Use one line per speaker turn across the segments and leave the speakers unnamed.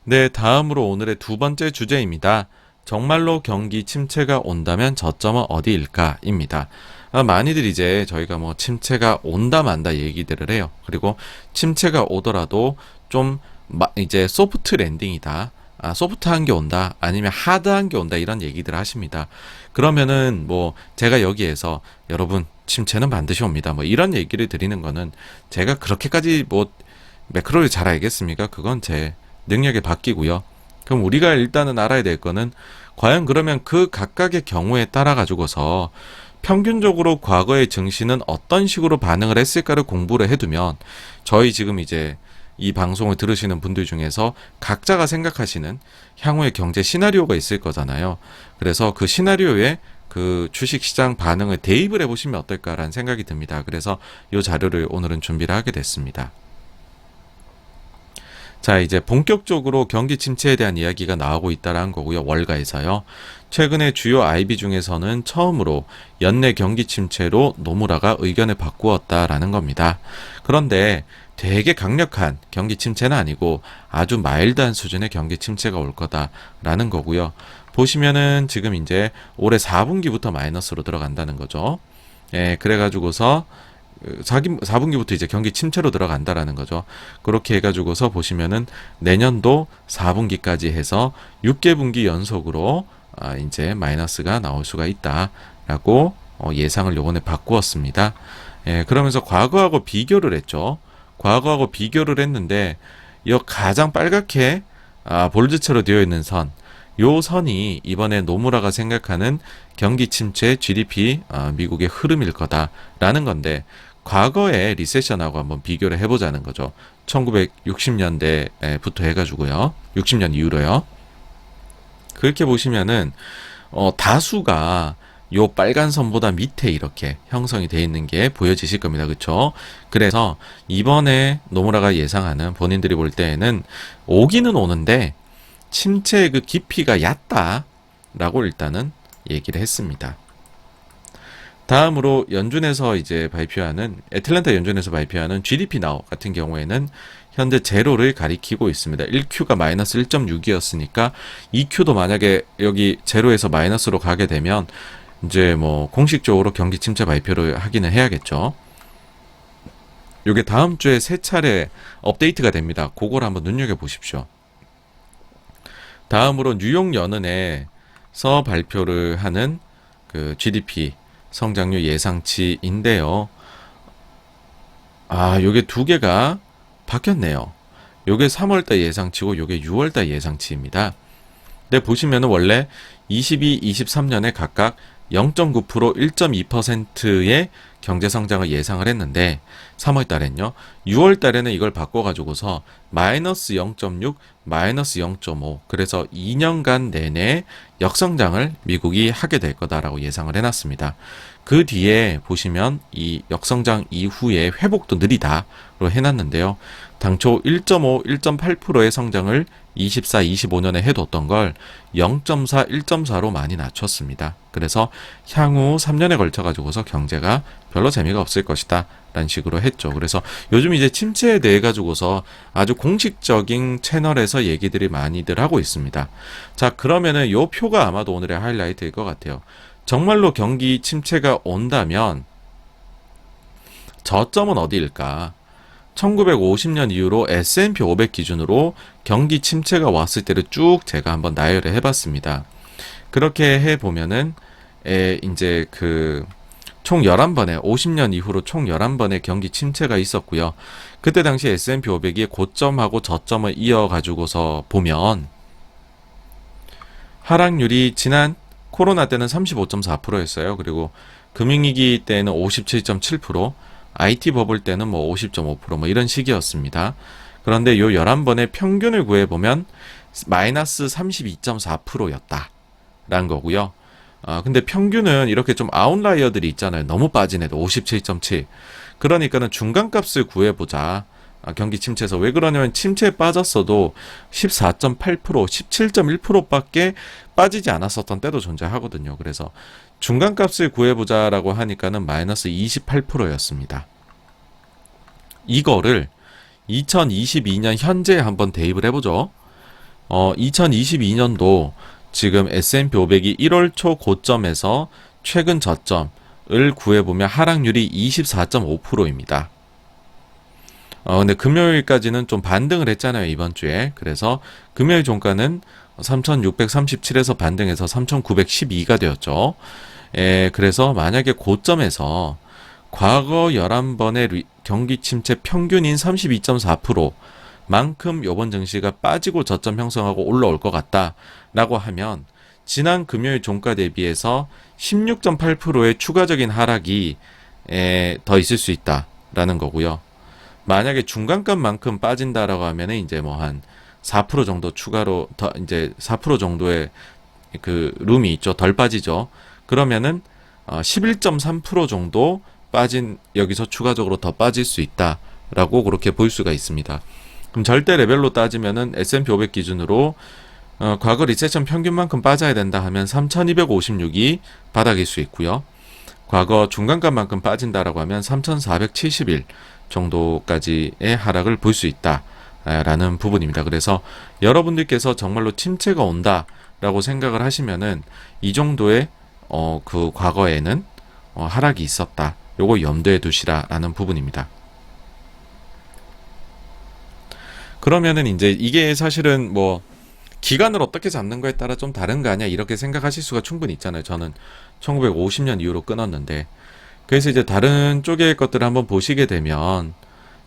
네, 다음으로 오늘의 두 번째 주제입니다. 정말로 경기 침체가 온다면 저점은 어디일까?입니다. 많이들 이제 저희가 뭐 침체가 온다 만다 얘기들을 해요. 그리고 침체가 오더라도 좀 이제 소프트 랜딩이다. 소프트한 게 온다. 아니면 하드한 게 온다. 이런 얘기들을 하십니다. 그러면은 뭐 제가 여기에서 여러분 침체는 반드시 옵니다. 뭐 이런 얘기를 드리는 거는 제가 그렇게까지 뭐 매크로를 잘 알겠습니까? 그건 제 능력에 바뀌고요. 그럼 우리가 일단은 알아야 될 거는 과연 그러면 그 각각의 경우에 따라 가지고서 평균적으로 과거의 증시는 어떤 식으로 반응을 했을까를 공부를 해두면 저희 지금 이제 이 방송을 들으시는 분들 중에서 각자가 생각하시는 향후의 경제 시나리오가 있을 거잖아요. 그래서 그 시나리오에 그 주식시장 반응을 대입을 해보시면 어떨까라는 생각이 듭니다. 그래서 이 자료를 오늘은 준비를 하게 됐습니다. 자, 이제 본격적으로 경기 침체에 대한 이야기가 나오고 있다는 거고요. 월가에서요. 최근에 주요 IB 중에서는 처음으로 연내 경기 침체로 노무라가 의견을 바꾸었다라는 겁니다. 그런데 되게 강력한 경기 침체는 아니고 아주 마일드한 수준의 경기 침체가 올 거다라는 거고요. 보시면은 지금 이제 올해 4분기부터 마이너스로 들어간다는 거죠. 예, 그래가지고서 4분기부터 이제 경기 침체로 들어간다라는 거죠. 그렇게 해가지고서 보시면은 내년도 4분기까지 해서 6개분기 연속으로 이제 마이너스가 나올 수가 있다라고 예상을 요번에 바꾸었습니다. 예, 그러면서 과거하고 비교를 했죠. 과거하고 비교를 했는데 이 가장 빨갛게 볼드체로 되어 있는 선, 요 선이 이번에 노무라가 생각하는 경기 침체 GDP 미국의 흐름일 거다라는 건데 과거의 리세션하고 한번 비교를 해보자는 거죠. 1960년대부터 해가지고요. 60년 이후로요. 그렇게 보시면은 다수가 요 빨간 선보다 밑에 이렇게 형성이 되어 있는 게 보여지실 겁니다. 그렇죠? 그래서 이번에 노무라가 예상하는 본인들이 볼 때에는 오기는 오는데 침체의 그 깊이가 얕다라고 일단은 얘기를 했습니다. 다음으로 연준에서 이제 발표하는 애틀랜타 연준에서 발표하는 GDP Now 같은 경우에는 현재 제로를 가리키고 있습니다. 1Q가 마이너스 1.6이었으니까 2Q도 만약에 여기 제로에서 마이너스로 가게 되면 이제 뭐 공식적으로 경기 침체 발표를 하기는 해야겠죠. 요게 다음 주에 세 차례 업데이트가 됩니다. 그걸 한번 눈여겨 보십시오. 다음으로 뉴욕 연은에서 발표를 하는 그 GDP 성장률 예상치인데요. 요게 두 개가 바뀌었네요. 요게 3월달 예상치고 요게 6월달 예상치입니다. 근데 보시면은 원래 22, 23년에 각각 0.9%, 1.2%의 경제 성장을 예상을 했는데 3월 달엔요. 6월 달에는 이걸 바꿔가지고서 마이너스 0.6, 마이너스 0.5 그래서 2년간 내내 역성장을 미국이 하게 될 거다라고 예상을 해놨습니다. 그 뒤에 보시면 이 역성장 이후에 회복도 느리다로 해놨는데요. 당초 1.5, 1.8%의 성장을 24, 25년에 해뒀던 걸 0.4, 1.4로 많이 낮췄습니다. 그래서 향후 3년에 걸쳐가지고서 경제가 별로 재미가 없을 것이다 라는 식으로 했죠. 그래서 요즘 이제 침체에 대해 가지고서 아주 공식적인 채널에서 얘기들이 많이들 하고 있습니다. 자, 그러면은 요 표가 아마도 오늘의 하이라이트일 것 같아요. 정말로 경기 침체가 온다면 저점은 어디일까? 1950년 이후로 S&P 500 기준으로 경기 침체가 왔을 때를 쭉 제가 한번 나열을 해봤습니다. 그렇게 해보면은 이제 그 총 11번의 50년 이후로 총 11번의 경기 침체가 있었고요. 그때 당시 S&P 500이 고점하고 저점을 이어가지고서 보면 하락률이 지난 코로나 때는 35.4%였어요. 그리고 금융위기 때는 57.7%, IT 버블 때는 뭐 50.5% 뭐 이런 식이었습니다. 그런데 요 11번의 평균을 구해보면 마이너스 32.4%였다. 라는 거고요. 근데 평균은 이렇게 좀 아웃라이어들이 있잖아요. 너무 빠진 애도 57.7. 그러니까는 중간값을 구해보자. 경기 침체에서 왜 그러냐면 침체에 빠졌어도 14.8%, 17.1%밖에 빠지지 않았었던 때도 존재하거든요. 그래서 중간값을 구해보자라고 하니까는 마이너스 28%였습니다. 이거를 2022년 현재에 한번 대입을 해보죠. 2022년도 지금 S&P 500이 1월 초 고점에서 최근 저점을 구해보면 하락률이 24.5%입니다. 근데 금요일까지는 좀 반등을 했잖아요, 이번 주에. 그래서 금요일 종가는 3,637에서 반등해서 3,912가 되었죠. 그래서 만약에 고점에서 과거 11번의 경기 침체 평균인 32.4% 만큼 요번 증시가 빠지고 저점 형성하고 올라올 것 같다라고 하면 지난 금요일 종가 대비해서 16.8%의 추가적인 하락이 더 있을 수 있다라는 거고요. 만약에 중간값만큼 빠진다라고 하면은 이제 뭐 한 4% 정도 추가로 더 이제 4% 정도의 그 룸이 있죠. 덜 빠지죠. 그러면은 11.3% 정도 빠진 여기서 추가적으로 더 빠질 수 있다라고 그렇게 볼 수가 있습니다. 그럼 절대 레벨로 따지면은 S&P 500 기준으로 과거 리세션 평균만큼 빠져야 된다 하면 3,256이 바닥일 수 있고요. 과거 중간값만큼 빠진다라고 하면 3,471 정도까지의 하락을 볼 수 있다라는 부분입니다. 그래서 여러분들께서 정말로 침체가 온다라고 생각을 하시면은 이 정도의 그 과거에는 하락이 있었다. 요거 염두에 두시라라는 부분입니다. 그러면은 이제 이게 사실은 뭐 기간을 어떻게 잡는 거에 따라 좀 다른 거 아니야 이렇게 생각하실 수가 충분히 있잖아요. 저는 1950년 이후로 끊었는데 그래서 이제 다른 쪽의 것들을 한번 보시게 되면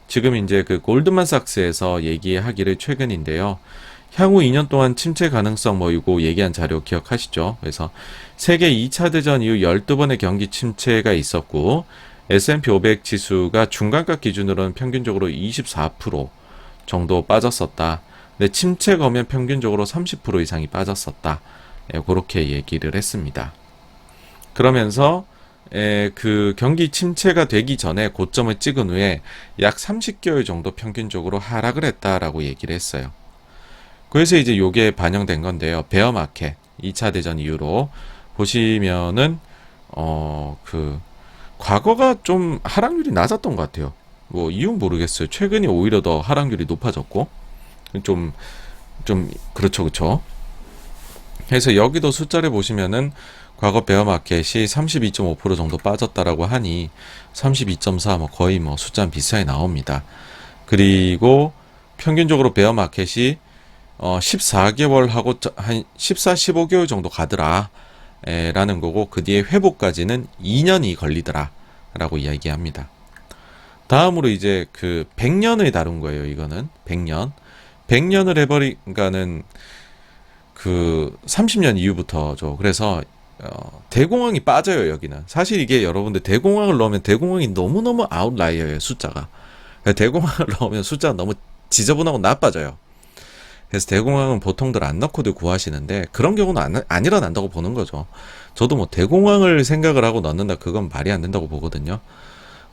지금 이제 그 골드만삭스에서 얘기하기를 최근인데요. 향후 2년 동안 침체 가능성 뭐 이거 얘기한 자료 기억하시죠? 그래서 세계 2차 대전 이후 12번의 경기 침체가 있었고 S&P 500 지수가 중간값 기준으로는 평균적으로 24% 정도 빠졌었다. 근데 침체가 오면 평균적으로 30% 이상이 빠졌었다. 그렇게 얘기를 했습니다. 그러면서 그 경기 침체가 되기 전에 고점을 찍은 후에 약 30개월 정도 평균적으로 하락을 했다라고 얘기를 했어요. 그래서 이제 요게 반영된 건데요. 베어마켓 2차 대전 이후로 보시면은 그 과거가 좀 하락률이 낮았던 것 같아요. 뭐 이유는 모르겠어요. 최근이 오히려 더 하락률이 높아졌고 좀 그렇죠. 그래서 여기도 숫자를 보시면은 과거 베어마켓이 32.5% 정도 빠졌다라고 하니 32.4 뭐 거의 뭐 숫자는 비슷하게 나옵니다. 그리고 평균적으로 베어마켓이 14개월 하고 한 14, 15개월 정도 가더라 라는 거고 그 뒤에 회복까지는 2년이 걸리더라 라고 이야기합니다. 다음으로 이제 그 100년을 다룬 거예요. 이거는 100년을 해버리니까는 그 30년 이후부터죠. 그래서 대공황이 빠져요. 여기는 사실 이게 여러분들 대공황을 넣으면 대공황이 너무너무 아웃라이어예요. 숫자가 대공황을 넣으면 숫자가 너무 지저분하고 나빠져요. 그래서 대공황은 보통들 안 넣고도 구하시는데 그런 경우는 안 일어난다고 보는 거죠. 저도 뭐 대공황을 생각을 하고 넣는다 그건 말이 안 된다고 보거든요.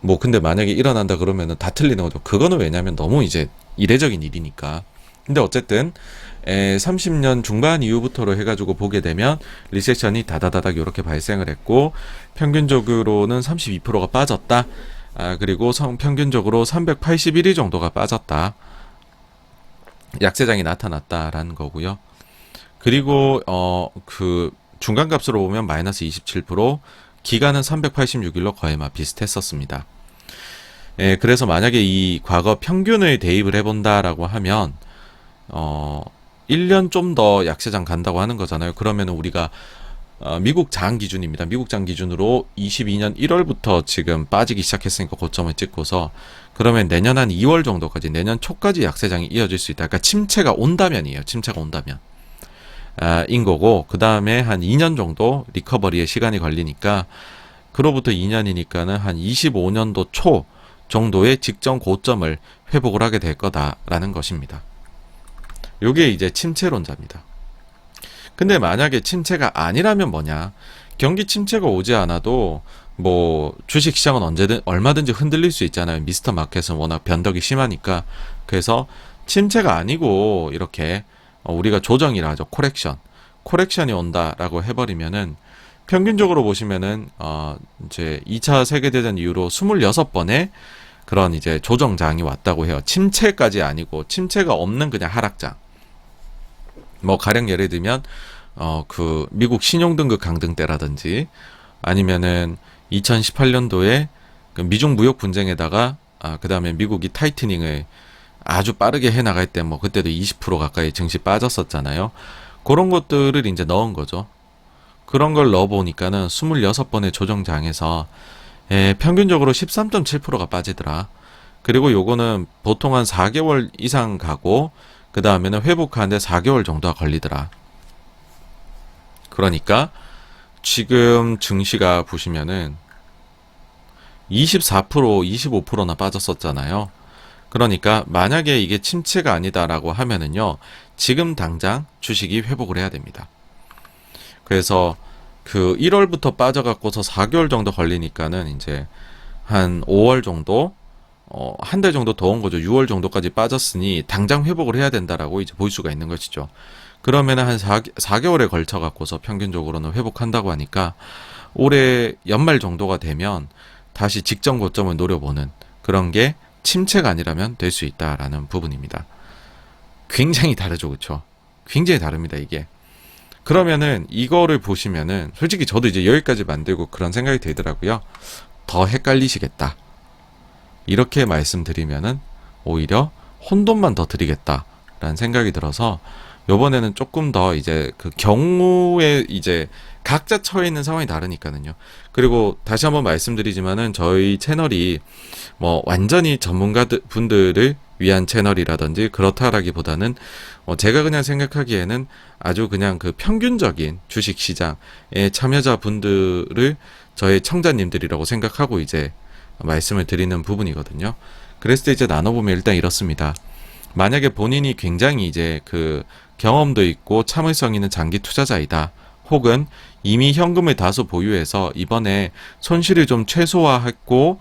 뭐 근데 만약에 일어난다 그러면은 다 틀리는 거죠. 그거는 왜냐면 너무 이제 이례적인 일이니까. 근데 어쨌든 30년 중반 이후부터로 해가지고 보게 되면 리세션이 다다다닥 이렇게 발생을 했고 평균적으로는 32%가 빠졌다. 그리고 평균적으로 381일 정도가 빠졌다. 약세장이 나타났다라는 거고요. 그리고 그 중간값으로 보면 마이너스 27%, 기간은 386일로 거의 막 비슷했었습니다. 그래서 만약에 이 과거 평균을 대입을 해본다라고 하면 1년 좀 더 약세장 간다고 하는 거잖아요. 그러면 우리가 미국 장 기준입니다. 미국 장 기준으로 22년 1월부터 지금 빠지기 시작했으니까 고점을 찍고서 그러면 내년 한 2월 정도까지 내년 초까지 약세장이 이어질 수 있다. 그러니까 침체가 온다면이에요. 침체가 온다면 인 거고 그 다음에 한 2년 정도 리커버리에 시간이 걸리니까 그로부터 2년이니까는 한 25년도 초 정도의 직전 고점을 회복을 하게 될 거다라는 것입니다. 요게 이제 침체론자입니다. 근데 만약에 침체가 아니라면 뭐냐? 경기 침체가 오지 않아도 뭐 주식시장은 언제든 얼마든지 흔들릴 수 있잖아요. 미스터 마켓은 워낙 변덕이 심하니까. 그래서 침체가 아니고 이렇게 우리가 조정이라 하죠. 코렉션이 온다라고 해버리면은 평균적으로 보시면은 이제 2차 세계대전 이후로 26번의 그런 이제 조정장이 왔다고 해요. 침체까지 아니고 침체가 없는 그냥 하락장. 뭐 가령 예를 들면 그 미국 신용등급 강등 때라든지 아니면은 2018년도에 그 미중 무역 분쟁에다가 그 다음에 미국이 타이트닝을 아주 빠르게 해나갈 때 뭐 그때도 20% 가까이 증시 빠졌었잖아요. 그런 것들을 이제 넣은 거죠. 그런 걸 넣어보니까는 26번의 조정장에서 평균적으로 13.7%가 빠지더라. 그리고 요거는 보통 한 4개월 이상 가고 그 다음에는 회복하는데 4개월 정도가 걸리더라. 그러니까 지금 증시가 보시면은 24%, 25%나 빠졌었잖아요. 그러니까 만약에 이게 침체가 아니다라고 하면은요, 지금 당장 주식이 회복을 해야 됩니다. 그래서 그 1월부터 빠져갖고서 4개월 정도 걸리니까는 이제 한 5월 정도, 한 달 정도 더 온 거죠. 6월 정도까지 빠졌으니 당장 회복을 해야 된다라고 이제 볼 수가 있는 것이죠. 그러면은 한 4개월에 걸쳐 갖고서 평균적으로는 회복한다고 하니까 올해 연말 정도가 되면 다시 직전 고점을 노려보는 그런 게 침체가 아니라면 될 수 있다라는 부분입니다. 굉장히 다르죠, 그렇죠? 굉장히 다릅니다, 이게. 그러면은 이거를 보시면은 솔직히 저도 이제 여기까지 만들고 그런 생각이 들더라고요. 더 헷갈리시겠다. 이렇게 말씀드리면은 오히려 혼돈만 더 드리겠다라는 생각이 들어서 요번에는 조금 더 이제 그 경우에 이제 각자 처해 있는 상황이 다르니까는요. 그리고 다시 한번 말씀드리지만은 저희 채널이 뭐 완전히 전문가들 분들을 위한 채널이라든지 그렇다라기보다는 제가 그냥 생각하기에는 아주 그냥 그 평균적인 주식 시장의 참여자 분들을 저의 청자님들이라고 생각하고 이제 말씀을 드리는 부분이거든요. 그랬을 때 이제 나눠보면 일단 이렇습니다. 만약에 본인이 굉장히 이제 그 경험도 있고 참을성 있는 장기 투자자이다. 혹은 이미 현금을 다수 보유해서 이번에 손실을 좀 최소화했고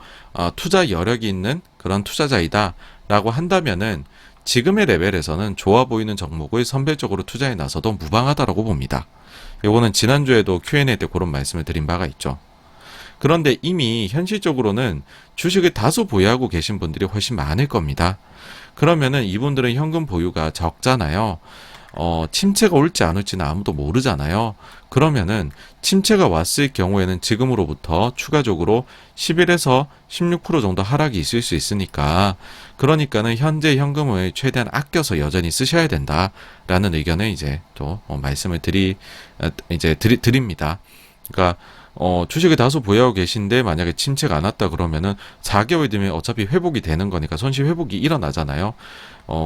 투자 여력이 있는 그런 투자자이다 라고 한다면은 지금의 레벨에서는 좋아 보이는 종목을 선별적으로 투자에 나서도 무방하다라고 봅니다. 요거는 지난주에도 Q&A 때 그런 말씀을 드린 바가 있죠. 그런데 이미 현실적으로는 주식을 다수 보유하고 계신 분들이 훨씬 많을 겁니다. 그러면은 이분들은 현금 보유가 적잖아요. 침체가 올지 안 올지는 아무도 모르잖아요. 그러면은 침체가 왔을 경우에는 지금으로부터 추가적으로 11에서 16% 정도 하락이 있을 수 있으니까 그러니까는 현재 현금을 최대한 아껴서 여전히 쓰셔야 된다라는 의견을 이제 또 말씀을 드립니다. 그러니까 주식을 다소 보유하고 계신데 만약에 침체가 안 왔다 그러면은 4개월 뒤면 어차피 회복이 되는 거니까 손실 회복이 일어나잖아요.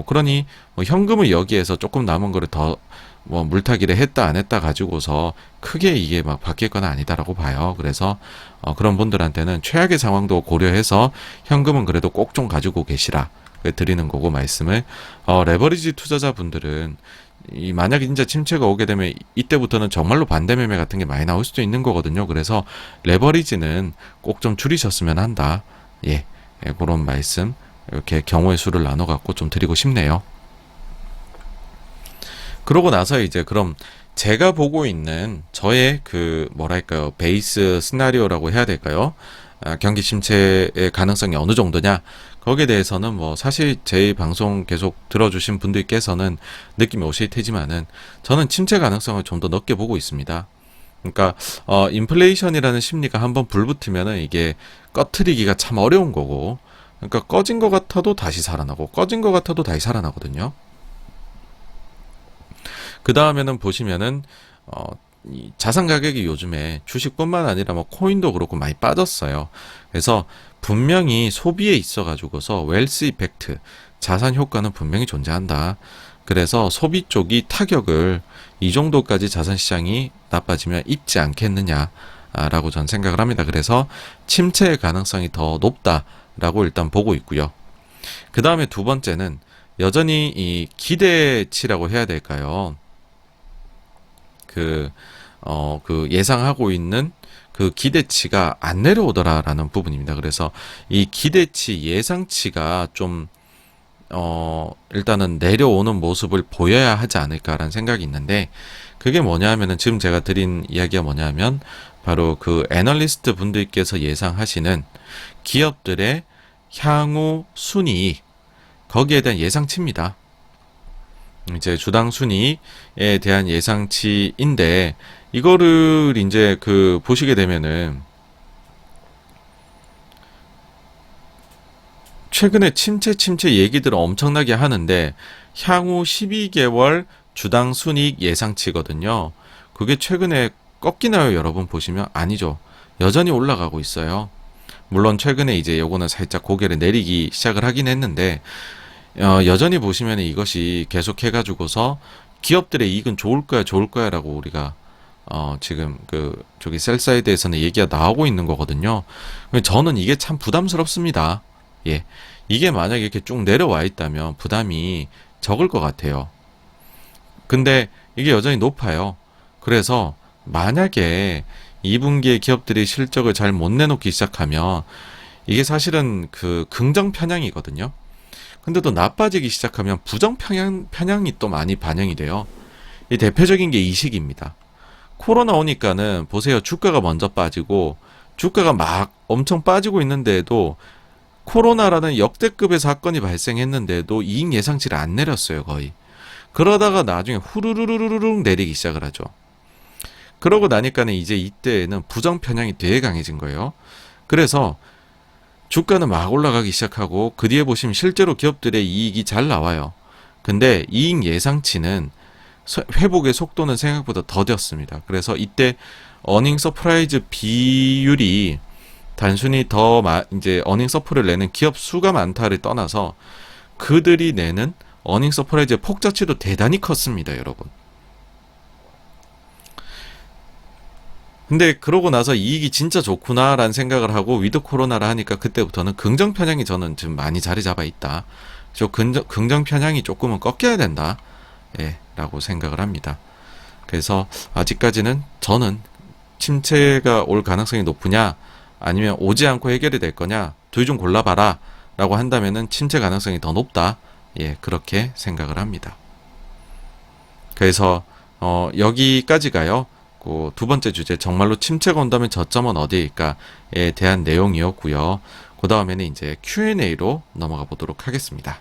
그러니 뭐 현금을 여기에서 조금 남은 거를 더 뭐 물타기를 했다 안 했다 가지고서 크게 이게 막 바뀔 건 아니다라고 봐요. 그래서 그런 분들한테는 최악의 상황도 고려해서 현금은 그래도 꼭 좀 가지고 계시라 드리는 거고 말씀을 레버리지 투자자분들은 만약에 진짜 침체가 오게 되면 이때부터는 정말로 반대 매매 같은 게 많이 나올 수도 있는 거거든요. 그래서 레버리지는 꼭 좀 줄이셨으면 한다. 그런 말씀 이렇게 경우의 수를 나눠 갖고 좀 드리고 싶네요. 그러고 나서 이제 그럼 제가 보고 있는 저의 그 뭐랄까요 베이스 시나리오라고 해야 될까요? 경기 침체의 가능성이 어느 정도냐? 거기에 대해서는 뭐 사실 제 방송 계속 들어주신 분들께서는 느낌이 오실 테지만은 저는 침체 가능성을 좀 더 넓게 보고 있습니다. 그러니까 인플레이션이라는 심리가 한번 불붙으면은 이게 꺼트리기가 참 어려운 거고, 그러니까 꺼진 것 같아도 다시 살아나고 꺼진 것 같아도 다시 살아나거든요. 그 다음에는 보시면은 이 자산 가격이 요즘에 주식뿐만 아니라 뭐 코인도 그렇고 많이 빠졌어요. 그래서 분명히 소비에 있어 가지고서 웰스 이펙트, 자산 효과는 분명히 존재한다. 그래서 소비 쪽이 타격을 이 정도까지 자산 시장이 나빠지면 입지 않겠느냐라고 저는 생각을 합니다. 그래서 침체의 가능성이 더 높다라고 일단 보고 있고요. 그 다음에 두 번째는 여전히 이 기대치라고 해야 될까요? 그 예상하고 있는 그 기대치가 안 내려오더라라는 부분입니다. 그래서 이 기대치 예상치가 좀 일단은 내려오는 모습을 보여야 하지 않을까라는 생각이 있는데, 그게 뭐냐 하면은 지금 제가 드린 이야기가 뭐냐 하면 바로 그 애널리스트 분들께서 예상하시는 기업들의 향후 순이익, 거기에 대한 예상치입니다. 이제 주당 순이익에 대한 예상치인데, 이거를 이제 그 보시게 되면은 최근에 침체 얘기들을 엄청나게 하는데, 향후 12개월 주당 순이익 예상치거든요. 그게 최근에 꺾이나요, 여러분 보시면? 아니죠. 여전히 올라가고 있어요. 물론 최근에 이제 요거는 살짝 고개를 내리기 시작을 하긴 했는데, 여전히 보시면 이것이 계속 해가지고서 기업들의 이익은 좋을 거야 라고 우리가 지금 저기 셀사이드에서는 얘기가 나오고 있는 거거든요. 저는 이게 참 부담스럽습니다. 예. 이게 만약에 이렇게 쭉 내려와 있다면 부담이 적을 것 같아요. 근데 이게 여전히 높아요. 그래서 만약에 2분기에 기업들이 실적을 잘 못 내놓기 시작하면 이게 사실은 그 긍정 편향이거든요. 근데 또 나빠지기 시작하면 부정 편향이 또 많이 반영이 돼요. 이 대표적인 게 이 시기입니다. 코로나 오니까는 보세요. 주가가 먼저 빠지고 주가가 막 엄청 빠지고 있는데도 코로나라는 역대급의 사건이 발생했는데도 이익 예상치를 안 내렸어요, 거의. 그러다가 나중에 후루루루루룩 내리기 시작을 하죠. 그러고 나니까는 이제 이때에는 부정 편향이 되게 강해진 거예요. 그래서 주가는 막 올라가기 시작하고 그 뒤에 보시면 실제로 기업들의 이익이 잘 나와요. 근데 이익 예상치는 회복의 속도는 생각보다 더뎠습니다. 그래서 이때 어닝 서프라이즈 비율이 단순히 이제 어닝 서프를 내는 기업 수가 많다를 떠나서 그들이 내는 어닝 서프라이즈의 폭 자체도 대단히 컸습니다, 여러분. 근데 그러고 나서 이익이 진짜 좋구나라는 생각을 하고 위드 코로나를 하니까 그때부터는 긍정 편향이 저는 좀 많이 자리 잡아 있다. 저 긍정 편향이 조금은 꺾여야 된다. 예, 라고 생각을 합니다. 그래서 아직까지는 저는 침체가 올 가능성이 높으냐 아니면 오지 않고 해결이 될 거냐 둘 중 골라봐라 라고 한다면은 침체 가능성이 더 높다. 예, 그렇게 생각을 합니다. 그래서 여기까지가요. 두 번째 주제, 정말로 침체가 온다면 저점은 어디일까에 대한 내용이었고요. 그 다음에는 이제 Q&A로 넘어가 보도록 하겠습니다.